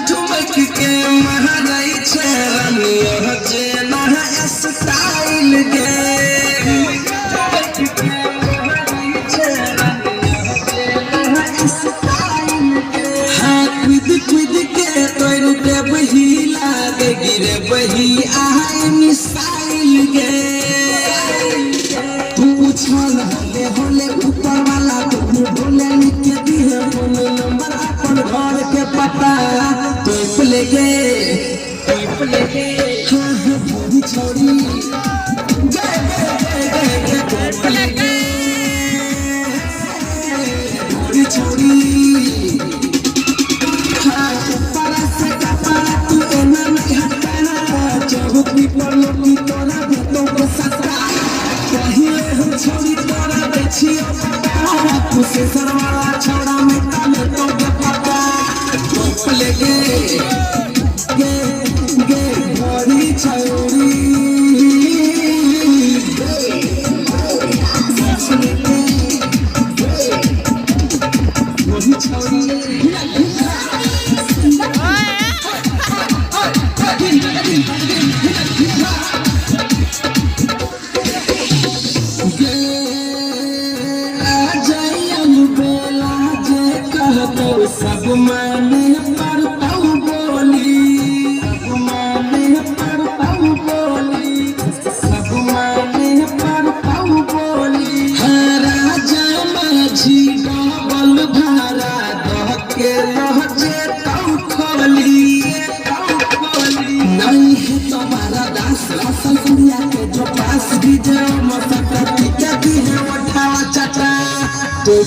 ठुमक के महाराई छरनिया जे ना स्टाइल गे ठुमक के महाराई छरनिया जे ना स्टाइल गे हां कुद के तोर के बहिला दे गिरे बही आए मिसाइल गे तू उछल होले ऊपर वाला तू भोले निके दिए फोन नंबर अपन घर के पता लेगे छोड़ी छोड़ी छोड़ी से कपड़ा तू एना नहीं हटाना चौकी पर लोगी तोरा भूतों को सता पहिले हम छोड़ी तोरा बेचियो तू से सरवाला छोड़ा में काले तो के पता लेगे सब माने पड़ताऊ बोली सब माने पड़ताऊ बोली राजा माझी डबल भारा दह के लहजे ताऊ खोली नहीं है तुम्हारा दास असल दुनिया के जो पास भी जाओ मसकती क्या भी है उठावा चटा तो